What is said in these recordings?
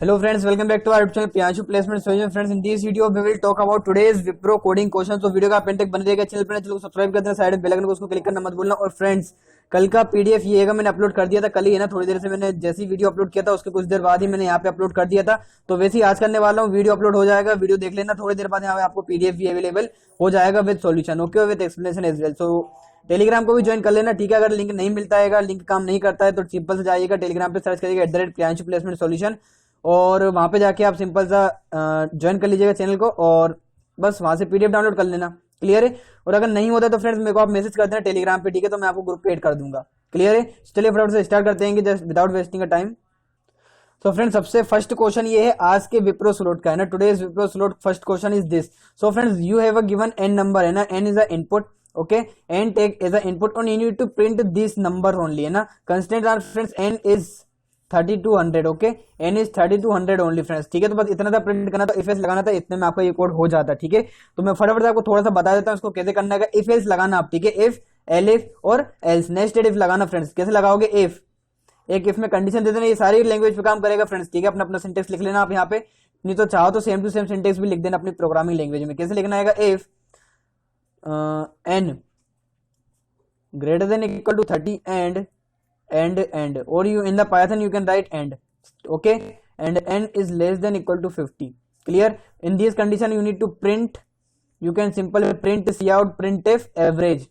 Hello friends, welcome back to our YouTube channel Priyanshu Placement Solution. Friends, in this video we will talk about today's Wipro coding question. तो video का आप and तक बने रहेगा। Channel को subscribe कर देना, साइड में बेल आइकन को उसको क्लिक करना मत भूलना। और फ्रेंड्स, कल का पीडीएफ ये है, मैंने अपलोड कर दिया था कल ही है ना, थोड़ी देर से मैंने जैसी वीडियो अपलोड किया था उसके कुछ देर बाद ही मैंने यहाँ पे अपलोड कर दिया था। तो वैसे ही आज करने वाला हूँ, वीडियो अपलोड हो जाएगा, वीडियो देख लेना। थोड़ी देर बाद यहाँ पे आपको पीडीएफ भी अवेलेबल हो जाएगा with solution, okay, with explanation as well. So Telegram को भी ज्वाइन कर लेना, ठीक है। अगर लिंक नहीं मिलता है, लिंक काम नहीं करता है तो सिंपल से जाइएगा टेलीग्राम पे, सर्च करिएगा @प्रियांशु प्लेसमेंट सॉल्यूशन और वहां पे जाके आप सिंपल सा ज्वाइन कर लीजिएगा चैनल को और बस वहां से पीडीएफ डाउनलोड कर लेना। क्लियर है। और अगर नहीं होता तो फ्रेंड्स मेरे को आप मैसेज कर देना टेलीग्राम पे, ठीक है, तो मैं आपको ग्रुप पे ऐड कर दूंगा। क्लियर है। चलिए फटाफट से स्टार्ट करते हैं just without wasting a time. So friends, सबसे फर्स्ट क्वेश्चन ये है आज के विप्रो स्लॉट का, है ना। Today's Wipro slot first question is this. So friends, you have a given N number, है ना, N is a input, okay, N take is a input और you need to print this number only, है ना। Constant are friends N is 3200, okay, N is 3200 only friends, ठीक है। तो बस इतना सा प्रिंट करना था, इफ एल्स लगाना था, इतने में आपका ये कोड हो जाता, ठीक है। तो मैं फटाफट से आपको थोड़ा सा बता देता हूँ इसको कैसे करना है। इफ एल्स लगाना आप, ठीक है, इफ एलिफ और एल्स, नेस्टेड इफ लगाना फ्रेंड्स। कैसे लगाओगे? इफ, एक इफ में कंडीशन दे देना, ये सारी लैंग्वेज पे काम करेगा फ्रेंड्स, ठीक है। अपना अपना सिंटेक्स लिख लेना आप यहाँ पे, नहीं तो चाहो तो सेम टू सेम सिंटेक्स भी लिख देना अपनी प्रोग्रामिंग लैंग्वेज में। कैसे लिखना आएगा? If n greater than equal to 30 and or you in the Python you can write and, okay, and n is less than equal to 50. Clear? In this condition you need to print, you can simply print cout printf average,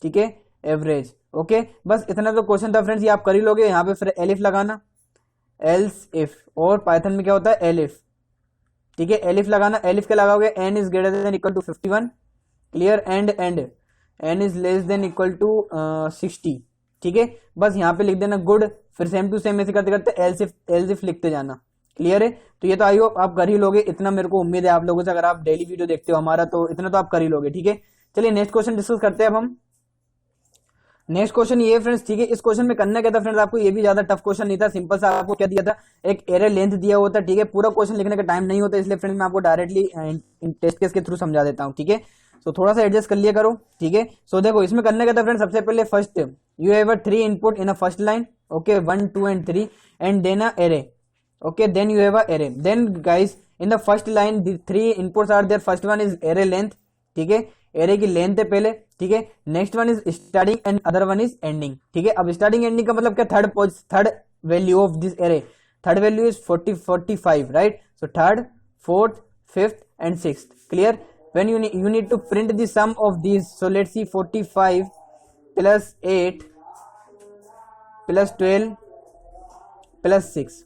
ठीक है, average, okay. बस इतना तो question था friends, ये आप कर ही लोगे। यहाँ पे फिर एलिफ लगाना, एल्स इफ, और पाइथन में क्या होता है? एलिफ, ठीक है, एलिफ लगाना। एलिफ के लगाओगे n is greater than equal to 51, clear, and n is less than equal to 60, ठीक है। बस यहाँ पे लिख देना गुड, फिर सेम टू सेम ऐसे करते करते एल्स इफ लिखते जाना। क्लियर है। तो ये तो आई होप आप कर ही लोगे, इतना मेरे को उम्मीद है आप लोगों से, अगर आप डेली वीडियो देखते हो हमारा तो इतना तो आप कर ही लोगे, ठीक है। चलिए नेक्स्ट क्वेश्चन डिस्कस करते हैं अब हम। नेक्स्ट क्वेश्चन ये फ्रेंड्स, ठीक है, इस क्वेश्चन में करना क्या था फ्रेंड्स, आपको ये भी ज्यादा टफ क्वेश्चन नहीं था, सिंपल सा आपको क्या दिया था, एक एरे लेंथ दिया हुआ था, ठीक है। पूरा क्वेश्चन लिखने का टाइम नहीं होता, इसलिए फ्रेंड्स मैं आपको डायरेक्टली टेस्ट केस के थ्रू समझा देता हूँ, ठीक है। सो थोड़ा सा एडजस्ट कर लिया करो, ठीक है। सो देखो इसमें करने का था फ्रेंड्स, सबसे पहले first you have a 3 input in a first line, okay, 1 2 and 3 and then a array, okay, then you have a array. Then guys in the first line the 3 inputs are there, first one is array length, ठीक है, array की length है पहले, ठीक है। Next one is starting and other one is ending, ठीक है। अब स्टार्टिंग एंडिंग का मतलब क्या? Third value of this array, third value is 45, right. So third, fourth, fifth and sixth, clear. when you need to print the sum of these, so let's see, 45 plus 8 plus 12 plus 6,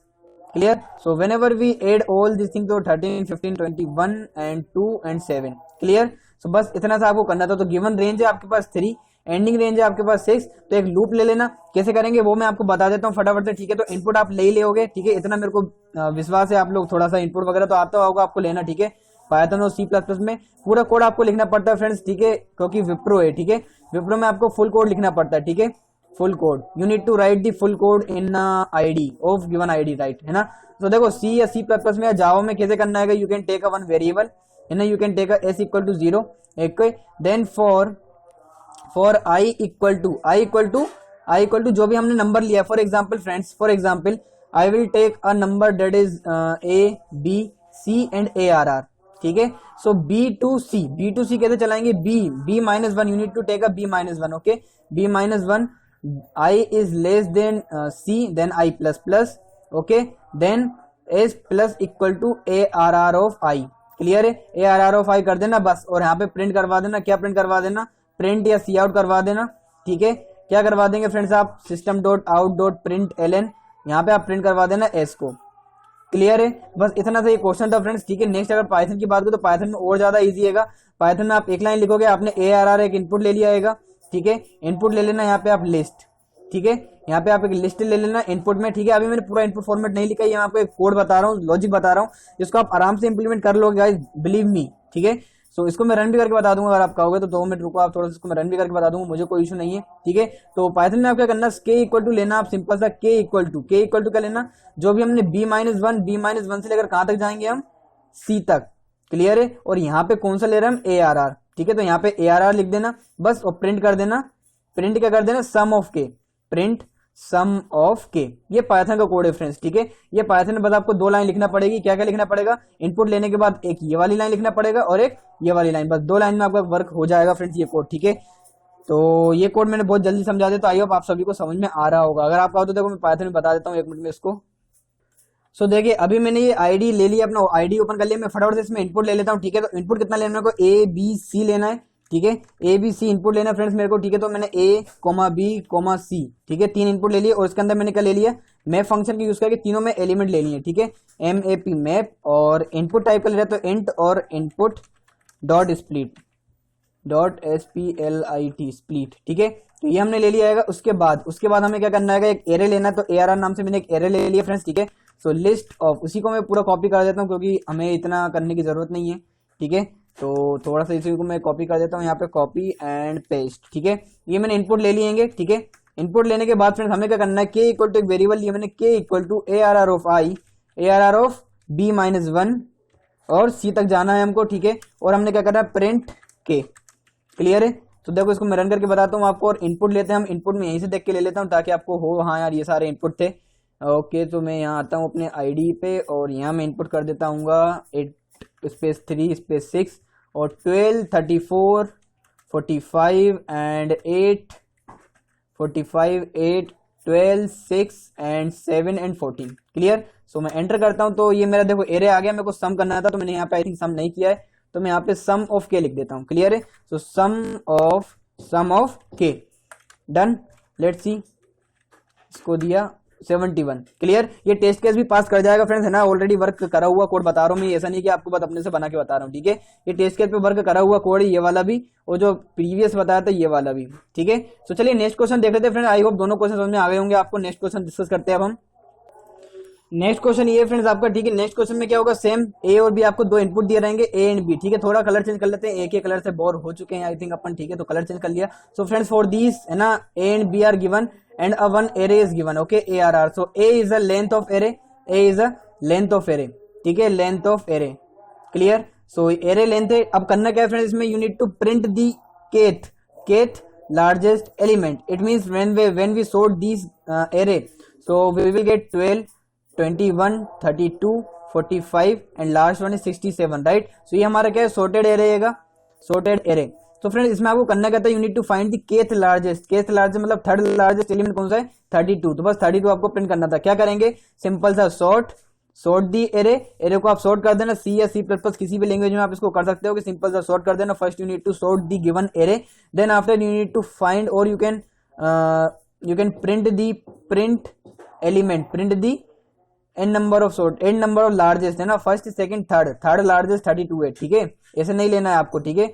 clear. So whenever we add all these things, तो 13 15 21 and 2 and 7, clear. so बस इतना सा आपको करना था। तो given range है आपके पास 3, एंडिंग रेंज है आपके पास 6, तो एक लूप ले लेना। कैसे करेंगे वो मैं आपको बता देता हूँ फटाफट से, ठीक है। तो इनपुट आप ले ही लोगे, ठीक है, इतना मेरे को विश्वास है। आप लोग थोड़ा सा इनपुट वगैरह तो आता होगा आपको लेना, ठीक है। पाइथन और C++ में पूरा कोड आपको लिखना पड़ता है फ्रेंड्स, ठीक है, क्योंकि विप्रो है, ठीक है। विप्रो में आपको फुल कोड लिखना पड़ता है, ठीक है, full code. You need to write the full code in ID of given ID, right, है ना। तो देखो C या C++ में या जावा में कैसे करना है, you can take a one variable, है ना, you can take a s equal to 0, एक, then for i equal to जो भी हमने नंबर लिया, for example friends, for example I will take a number that is a b c and arr, ठीक है। So B2C कैसे चलाएंगे? B -1, you need to take a B-1, okay, B-1, I is less than C, then I plus, okay, then S plus equal to ARR of I, clear है। ARR of I कर देना बस, और यहाँ पे print करवा देना। क्या प्रिंट करवा देना? प्रिंट या सी आउट करवा देना, ठीक है। क्या करवा देंगे फ्रेंड्स आप? system.out.println, यहाँ पे आप प्रिंट करवा देना S को, क्लियर है। बस इतना सा ये क्वेश्चन था फ्रेंड्स, ठीक है। नेक्स्ट अगर पाइथन की बात करें तो पाइथन में और ज्यादा इजी है। पाइथन में आप एक लाइन लिखोगे, आपने ARR एक इनपुट ले लिया आएगा, ठीक है। इनपुट ले लेना यहाँ पे आप लिस्ट, ठीक है, यहाँ पे आप एक लिस्ट ले लेना इनपुट में, ठीक है। अभी मैंने पूरा इनपुट फॉर्मेट नहीं लिखा है, यहाँ आपको एक कोड बता रहा हूँ, लॉजिक बता रहा हूँ, जिसको आप आराम से इंप्लीमेंट कर लोगे गाइस, बिलीव मी, ठीक है। सो इसको मैं रन भी करके बता दूंगा, अगर आप कहोगे तो 2 मिनट रुको, आप थोड़ा सा इसको मैं रन भी करके बता दूंगा, मुझे कोई इशू नहीं है, ठीक है। तो पाइथन में आप क्या करना, k इक्वल टू लेना, आप सिंपल सा k इक्वल टू क्या लेना, जो भी हमने B-1 से लेकर कहां तक जाएंगे हम? C तक, क्लियर है। और यहाँ पे कौन सा ले रहे हैं हम? ARR, ठीक है। तो यहाँ पे ARR लिख देना बस, और प्रिंट कर देना। प्रिंट क्या कर देना? Sum of k, print sum of K. ये पाइथन का कोड है फ्रेंड्स, ठीक है। ये पाइथन में बस आपको 2 लाइन लिखना पड़ेगी। क्या क्या लिखना पड़ेगा? इनपुट लेने के बाद एक ये वाली लाइन लिखना पड़ेगा और एक ये वाली लाइन, बस 2 लाइन में आपका वर्क हो जाएगा फ्रेंड्स ये कोड, ठीक है। तो ये कोड मैंने बहुत जल्दी समझा दिया, तो आई होप आप सभी को समझ में आ रहा होगा। अगर आपका हो तो देखो मैं पाइथन में बता देता हूँ 1 मिनट में इसको। सो देखिए अभी मैंने ये आईडी ले लिया, अपना आईडी ओपन कर लिया। मैं फटाफट से इसमें इनपुट ले लेता हूँ, ठीक है। तो इनपुट कितना लेना है मेरे को? ए बी सी लेना है, ठीक है। ए बी सी इनपुट लेना है फ्रेंड्स मेरे को, ठीक है। तो मैंने ए कोमा बी कोमा सी, ठीक है, 3 इनपुट ले लिए। और इसके अंदर मैंने क्या ले लिया? मैप फंक्शन का यूज करके तीनों में एलिमेंट ले लिए, ठीक है। एम ए पी मैप, और इनपुट टाइप कर ले रहा है तो इंट और input dot split dot SPLIT split, ठीक है। तो ये हमने ले लिया है। उसके बाद हमें क्या करना है? एक एरे लेना है। तो ARR नाम से मैंने एक एरे ले लिया फ्रेंड्स, ठीक है। सो लिस्ट ऑफ, उसी को मैं पूरा कॉपी कर देता हूँ क्योंकि हमें इतना करने की जरूरत नहीं है, ठीक है। तो थोड़ा सा इसी को मैं कॉपी कर देता हूँ यहाँ पे, कॉपी एंड पेस्ट, ठीक है। ये मैंने इनपुट ले लिएंगे, ठीक है। इनपुट लेने के बाद फ्रेंड्स हमें क्या करना है? के इक्वल टू एक वेरिएबल लिया मैंने, k equal to ARR of I, ARR of B minus 1 और C तक जाना है हमको, ठीक है। और हमने क्या करना है? प्रिंट के, क्लियर है। तो देखो इसको मैं रन करके बताता हूँ आपको। और इनपुट लेते हैं हम, इनपुट में यहीं से देख के ले लेता हूँ ताकि आपको हो, हाँ यार ये सारे इनपुट थे। ओके तो मैं यहाँ आता हूँ अपने आईडी पे और यहाँ मैं इनपुट कर देता हूँ 8 स्पेस 3 स्पेस 6 और 12 34 45 एंड 8 45 8 12 6 एंड 7 एंड 14, क्लियर। सो मैं एंटर करता हूँ तो ये मेरा देखो एरे आ गया। मेरे को सम करना था तो मैंने यहाँ पे आई थिंक सम नहीं किया है, तो मैं यहाँ पे सम ऑफ के लिख देता हूँ, क्लियर है। सो सम ऑफ के, डन। लेट्स सी, इसको दिया 71, क्लियर। ये टेस्ट केस भी पास कर जाएगा फ्रेंड्स, है ना। ऑलरेडी वर्क करा हुआ कोड बता रहा हूँ मैं, ऐसा नहीं कि आपको बात अपने से बना के बता रहा हूँ, ठीक है। ये टेस्ट केस पे वर्क करा हुआ कोड है, ये वाला भी और जो प्रीवियस बताया था ये वाला भी, ठीक है। तो चलिए नेक्स्ट क्वेश्चन देख लेते हैं फ्रेंड्स। आई होप दोनों क्वेश्चन समझ में आ गए होंगे आपको। नेक्स्ट क्वेश्चन डिस्कस करते हैं अब हम। नेक्स्ट क्वेश्चन ये फ्रेंड्स आपका, ठीक है। नेक्स्ट क्वेश्चन में क्या होगा? सेम ए और बी, आपको 2 इनपुट दिए रहेंगे ए एंड बी, ठीक है। थोड़ा कलर चेंज कर लेते हैं, एक ही कलर से बोर हो चुके हैं आई थिंक अपन, ठीक है। तो कलर चेंज कर लिया। सो फ्रेंड्स फॉर दीस, है ना, A and B are given and a one array is given, okay, ARR। So A is a length of array, A is a length of array, ठीक है, length of array, clear. So array length है। अब करना क्या है friends इसमें? You need to print the kth largest element. It means when we sort this array, so we will get 12 21 32 45 and last one is 67, right. So ये हमारा क्या है? सॉर्टेड एरे रहेगा, सॉर्टेड एरे। तो फ्रेंड्स इसमें आपको करना क्या था? You need to find the kth largest, kth largest मतलब थर्ड लार्जेस्ट एलिमेंट कौन सा है? 32। तो बस 32 आपको प्रिंट करना था। क्या करेंगे? सिंपल सा सॉर्ट दी एरे, एरे को आप सॉर्ट कर देना। सी या C++ किसी भी लैंग्वेज में आप इसको कर सकते हो कि सिंपल सा सॉर्ट कर देना। First you need to sort the given array, then after you need to find और you can print element, print the n number of sort, n number of largest, है ना, फर्स्ट सेकंड थर्ड लार्जेस्ट 32 है, ठीक है। ऐसे नहीं लेना है आपको, ठीक है।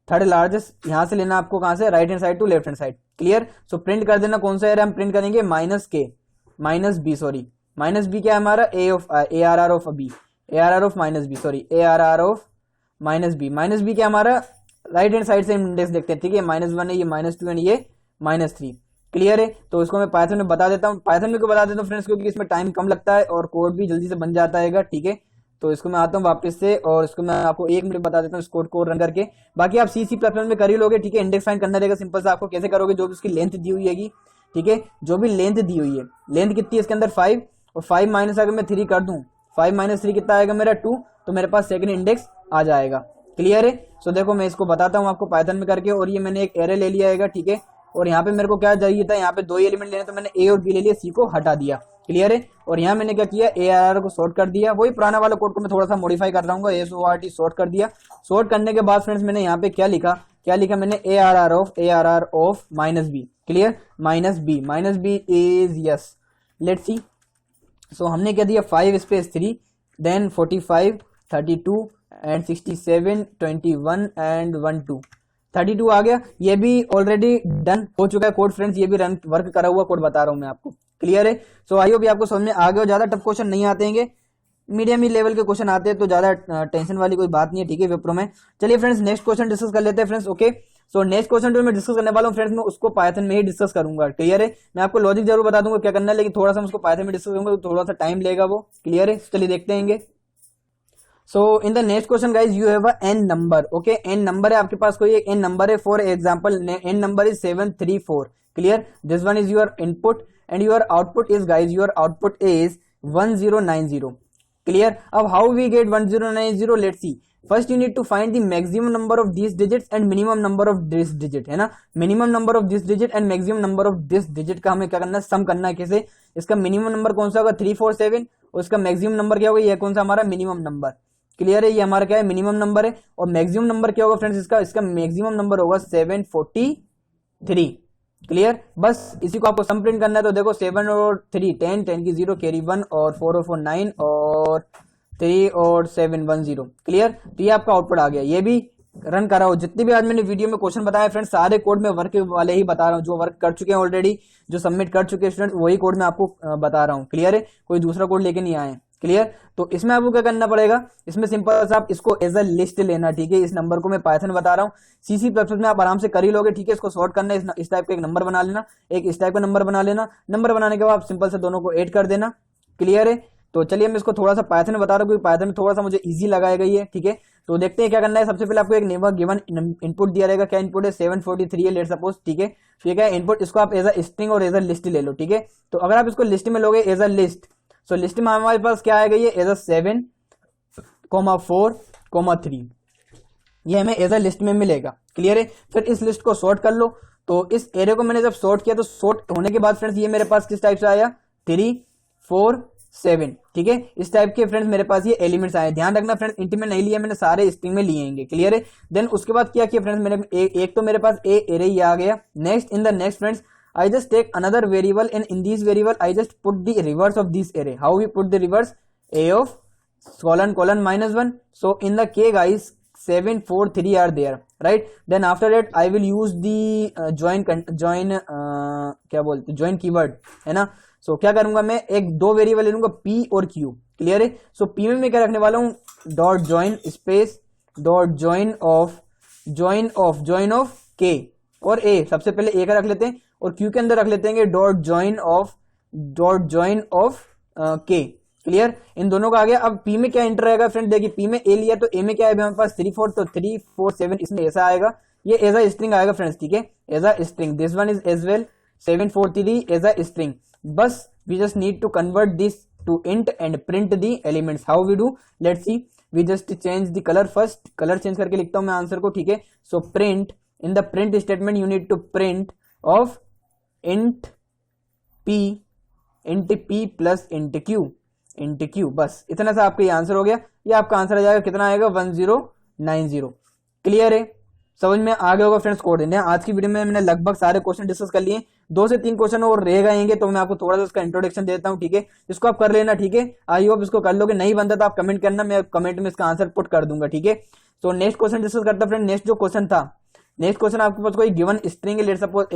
थर्ड लार्जेस्ट यहां से लेना आपको, कहां से? Right hand side to left hand side, clear. So print कर देना कौन सा एरे हम प्रिंट करेंगे? Minus B, sorry minus B क्या है हमारा? ARR of B, ARR of minus B, sorry ARR of minus B क्या हमारा? राइट हैंड साइड से इंडेक्स देखते हैं, ठीक है। -1 है, ये -2 है, ये -3, क्लियर है। तो इसको मैं पाइथन में बता देता हूँ। पाइथन में क्यों बता देता हूँ फ्रेंड्स? क्योंकि इसमें टाइम कम लगता है और कोड भी जल्दी से बन जाता है, ठीक है। तो इसको मैं आता हूँ वापस से और इसको मैं आपको 1 मिनट बता देता हूँ इस कोड रन करके। बाकी आप C++ में कर ही लोगे, ठीक है। इंडेक्स फाइंड करना रहेगा सिंपल सा। आपको कैसे करोगे? जो भी उसकी लेंथ दी हुई है, ठीक है, जो भी लेंथ दी हुई है, लेंथ कितनी है इसके अंदर? 5, और 5 माइनस अगर मैं 3 कर दूं, 5 माइनस 3 कितना आएगा मेरा? 2। तो मेरे पास सेकंड इंडेक्स आ जाएगा, क्लियर है। सो देखो मैं इसको बताता हूँ आपको पाइथन में करके। और ये मैंने एक एरे ले लिया है, ठीक है। और यहाँ पे मेरे को क्या चाहिए था? यहाँ पे 2 एलिमेंट लेने, तो मैंने ए और बी ले लिया, सी को हटा दिया, क्लियर है। और यहाँ मैंने क्या किया? ARR को सॉर्ट कर दिया। वही पुराना वाला कोड को मैं थोड़ा सा मॉडिफाई कर रहा हूँ, SORT सॉर्ट कर दिया। सॉर्ट करने के बाद फ्रेंड्स मैंने यहाँ पे क्या लिखा मैंने? ARR of minus B, clear. Minus B is yes, let's see. So हमने क्या दिया? 5 स्पेस 3 देन 45 32 एंड 67 21 एंड 12 32 आ गया। ये भी ऑलरेडी डन हो चुका है कोड फ्रेंड्स, ये भी रन वर्क करा हुआ कोड बता रहा हूं मैं आपको, क्लियर है। सो आई होप भी आपको समझ में आ गया। ज्यादा टफ क्वेश्चन नहीं आते हैं, मीडियम ही लेवल के क्वेश्चन आते हैं, तो ज्यादा टेंशन वाली कोई बात नहीं है, ठीक है विप्रो में। चलिए फ्रेंड्स नेक्स्ट क्वेश्चन डिस्कस कर लेते हैं friends, okay. So next question जो मैं डिस्कस करने वाला हूँ फ्रेंड्स, मैं उसको पाइथन में ही डिस्कस करूंगा, क्लियर है। मैं आपको लॉजिक जरूर बता दूंगा क्या करना है, लेकिन थोड़ा सा उसको पाइथन में डिस्कस करूंगा तो थोड़ा सा टाइम लेगा वो, क्लियर है। चलिए देखते हैं। So in the next question guys you have n number, okay. n number है आपके पास, कोई एक n नंबर है। For example n number is 734, क्लियर। This one is your input and your output is, guys, your output is 1090. Clear? अब how we get 1090? Let's see. First you need to find the maximum number of these digits and minimum number of this digit, है ना. minimum number of this digit and maximum number of this digit का हमें क्या करना है, सम करना है. कैसे? इसका मिनिमम नंबर कौन सा होगा, 347, और इसका मैक्सिमम नंबर क्या होगा, ये कौन सा हमारा मिनिमम नंबर. क्लियर है? ये हमारा क्या है, मिनिमम नंबर है. और मैक्सिमम नंबर क्या होगा फ्रेंड्स, इसका मैक्सिमम नंबर होगा 743. क्लियर? बस इसी को आपको सम प्रिंट करना है. तो देखो 7 और 3 10, 10 की 0 कैरी 1, और 4 और 4 9, और 3 और 7 10. क्लियर? तो ये आपका आउटपुट आ गया. ये भी रन करा हो. जितने भी आज मैंने वीडियो में क्वेश्चन बताया फ्रेंड्स, सारे कोड में वर्क वाले ही बता रहा हूँ, जो वर्क कर चुके हैं ऑलरेडी, जो सबमिट कर चुके हैं स्टूडेंट्स, वही कोड मैं आपको बता रहा हूँ. क्लियर है? कोई दूसरा कोड लेके नहीं आए. क्लियर? तो इसमें आपको क्या करना पड़ेगा, इसमें सिंपल सा आप इसको एज अ लिस्ट लेना. ठीक है? इस नंबर को मैं पाइथन बता रहा हूँ, सीसी प्लस में आप आराम से कर ही लोगे. ठीक है? इसको सॉर्ट करना है, इस टाइप का एक नंबर बना लेना, एक इस टाइप का नंबर बना लेना. नंबर बनाने के बाद सिंपल से दोनों को ऐड कर देना. क्लियर है? तो चलिए मैं इसको थोड़ा सा पाइथन में बता रहा हूँ, क्योंकि पाइथन में थोड़ा सा मुझे इजी लगाया गई है. ठीक है? तो देखते हैं क्या करना है. सबसे पहले आपको एक नेबर गिवन इनपुट दिया रहेगा. क्या इनपुट है, 743 है लेट सपोज. ठीक है? तो ये क्या है, इनपुट. इसको आप एज अ स्ट्रिंग और एज अ लिस्ट ले लो. ठीक है? तो अगर आप इसको लिस्ट में लोगे as a list, so list में हमारे पास क्या आएगा, ये एज अ 7, 4, 3, ये हमें एज अ लिस्ट में मिलेगा. क्लियर है? फिर इस लिस्ट को सॉर्ट कर लो. तो इस एरे को मैंने जब सॉर्ट किया, तो सॉर्ट होने के बाद फ्रेंड्स ये मेरे पास किस टाइप से आया, 3, 4, 7. ठीक है? इस टाइप के फ्रेंड्स मेरे पास ये एलिमेंट्स आए. ध्यान रखना फ्रेंड्स, इंट में नहीं लिया मैंने, सारे स्ट्रिंग में लिए. क्लियर है? देन उसके बाद क्या किया फ्रेंड्स, मैंने एक तो मेरे पास ए एरे ही आ गया. Next in the next friends, I just take another variable, and in this variable I just put the reverse of this array. How we put the reverse? A of colon -1. So in the K, guys, 7 4 3 are there, right? Then after that I will use the join क्या बोलते हैं, join keyword, है ना. So क्या करूंगा मैं, एक दो वेरिएबल ले लूंगा P और Q. क्लियर है? So P में मैं क्या रखने वाला हूँ, dot join space dot join of K और A. सबसे पहले A का रख लेते हैं, और Q के अंदर रख लेते हैं dot join of K. Clear? इन दोनों का आ गया. अब P में क्या एंटर रहेगा फ्रेंड, देखिए P में A लिया, तो A में क्या है हमारे पास 3 4, तो 3 4 7 इसमें ऐसा आएगा. ये एज अ स्ट्रिंग आएगा फ्रेंड्स. ठीक है? As a string. This one is as well 743 as a string. बस we just need to convert this to int and print the elements. How we do, let's see. We just change the colour first. Colour change करके लिखता हूं मैं answer को. ठीक है? So print, in the print statement you need to print of int p plus int q. बस इतना सा आपका ये आंसर हो गया. ये आपका आंसर आ जाएगा, कितना आएगा, 1090. क्लियर है? समझ में आ गया होगा फ्रेंड्स कोड. आज की वीडियो में मैंने लगभग सारे क्वेश्चन डिस्कस कर लिए. 2 से 3 क्वेश्चन और रह गएंगे, तो मैं आपको थोड़ा सा उसका इंट्रोडक्शन देता हूं. ठीक है? इसको आप कर लेना. ठीक है? आई होप इसको कर लोगे. नहीं बनता तो आप कमेंट करना, मैं कमेंट में इसका आंसर पुट कर दूंगा. ठीक है? तो नेक्स्ट क्वेश्चन डिस्कस करता फ्रेंड. नेक्स्ट जो क्वेश्चन था, नेक्स्ट क्वेश्चन आपके पास कोई गिवन स्ट्रिंग है, let suppose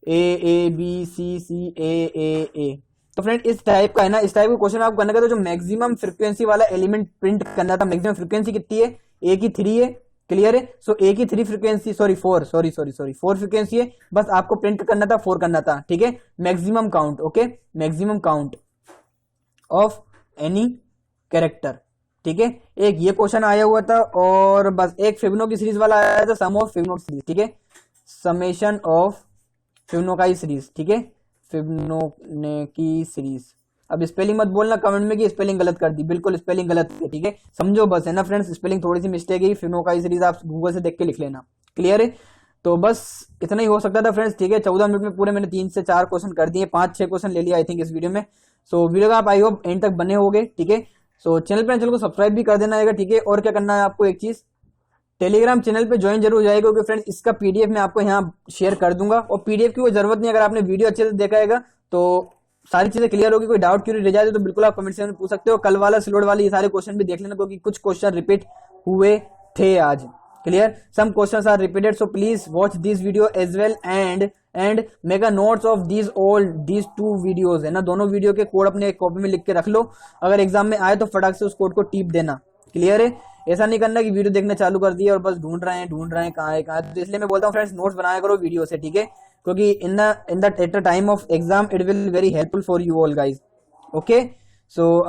A B C A. तो फ्रेंड इस टाइप का है ना, इस टाइप का क्वेश्चन आप करने का, तो जो मैक्सिमम फ्रीक्वेंसी वाला एलिमेंट प्रिंट करना था. मैक्सिमम फ्रीक्वेंसी कितनी है, ए की 3 है. क्लियर है? सो ए की 3 फ्रीक्वेंसी, सॉरी 4 फ्रीक्वेंसी है. बस आपको प्रिंट करना था, 4 करना था. ठीक है? Maximum count. Okay? Maximum count of any character. ठीक है? एक ये क्वेश्चन आया हुआ था, और बस एक फिबोनाची सीरीज वाला आया था, सम ऑफ फिबोनाची सीरीज. ठीक है? Summation of Fibonacci series. ठीक है? Fibonacci series. अब स्पेलिंग मत बोलना कमेंट में कि स्पेलिंग गलत कर दी. बिल्कुल स्पेलिंग गलत है. ठीक है? समझो बस, है ना फ्रेंड्स, स्पेलिंग थोड़ी सी मिस्टेक है. फिबोनाची सीरीज आप गूगल से देख के लिख लेना. क्लियर है? तो बस इतना ही हो सकता था फ्रेंड्स. ठीक है? 14 मिनट में पूरे मैंने 3 से 4 क्वेश्चन कर दिए. 5-6 क्वेश्चन ले लिया आई थिंक इस वीडियो में. सो वीडियो का आप आई होप एंड तक बने होगे. ठीक है? सो चैनल को सब्सक्राइब भी कर देना है. ठीक है? और क्या करना है आपको, एक चीज, टेलीग्राम चैनल पे ज्वाइन जरूर जाएगा, क्योंकि फ्रेंड्स इसका पीडीएफ मैं आपको यहाँ शेयर कर दूंगा. और पीडीएफ की कोई जरूरत नहीं, अगर आपने वीडियो अच्छे से देखा है तो सारी चीजें क्लियर होगी. कोई डाउट क्यूरी रह जाए तो बिल्कुल आप कमेंट सेक्शन में पूछ सकते हो. कल वाला स्लोड वाले ये सारे क्वेश्चन भी देख लेना, क्योंकि कुछ क्वेश्चन रिपीट हुए थे आज. Clear? Some questions are repeated, so please watch this video as well and make a notes of these 2 videos, है ना. दोनों वीडियो के कोड अपने कॉपी में लिख के रख लो. अगर एग्जाम में आए तो फटाक से उस कोड को टीप देना. क्लियर है? ऐसा नहीं करना कि वीडियो देखना चालू कर दिया और बस ढूंढ रहे हैं कहाँ है. तो इसलिए मैं बोलता हूँ फ्रेंड्स, नोट्स बनाया करो वीडियो से. ठीक है? क्योंकि in the at the time of exam it will very helpful for you all guys. Okay? So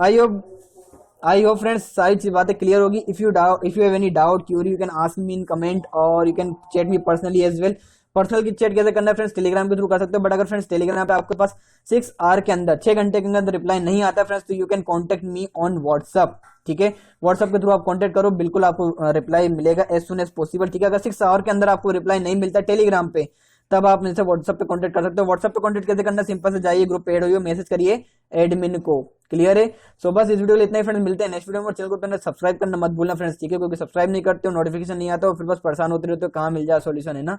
I hope friends सारी बातें क्लियर होगी. If you have any doubt query, you can ask me in comment, और you can chat me personally as well. Personal की chat कैसे करना है friends, Telegram के through कर सकते हो, बट अगर फ्रेंड्स टेलीग्राम पे आपके पास 6 आवर के अंदर 6 घंटे के अंदर रिप्लाई नहीं आता फ्रेंड्स, तो you can contact me on WhatsApp, ठीक है। व्हाट्सअप के थ्रू आप कॉन्टेक्ट करो, बिल्कुल आपको रिप्लाई मिलेगा एज सुन एज पॉसिबल, ठीक है। अगर 6 आवर के अंदर आपको रिप्लाई नहीं मिलता टेलीग्राम पे, तब आप मुझसे व्हाट्सअप पे कांटेक्ट कर सकते हो। व्हाट्सअप पे कांटेक्ट कैसे करना, सिंपल से जाइए ग्रुप पे ऐड होइए, मैसेज करिए एडमिन को, क्लियर है। सो बस इस वीडियो में इतना ही फ्रेंड्स, मिलते हैं नेक्स्ट वीडियो में। चैनल को सब्सक्राइब करना मत भूलना फ्रेंड्स, ठीक है, क्योंकि सब्सक्राइब नहीं करते हो नोटिफिकेशन नहीं आता हो, फिर बस परेशान होते रहते हो कहाँ मिल जाए सोल्यूशन, है ना।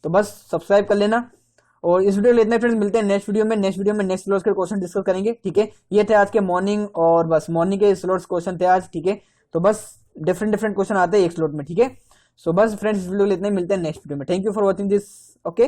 तो बस सब्सक्राइब कर लेना, और इस वीडियो में इतना ही फ्रेंड्स, मिलते हैं नेक्स्ट वीडियो में। नेक्स्ट वीडियो में नेक्स्ट स्लॉट्स के क्वेश्चन डिस्कस करेंगे, ठीक है। ये थे आज के मॉर्निंग, और बस मॉर्निंग के स्लॉट्स क्वेश्चन थे आज, ठीक है। तो बस डिफरेंट डिफरेंट क्वेश्चन आते हैं एक स्लॉट में, ठीक है। सो बस फ्रेंड्स, इस वीडियो में इतना ही, मिलते हैं नेक्स्ट वीडियो में। Thank you for watching this, okay.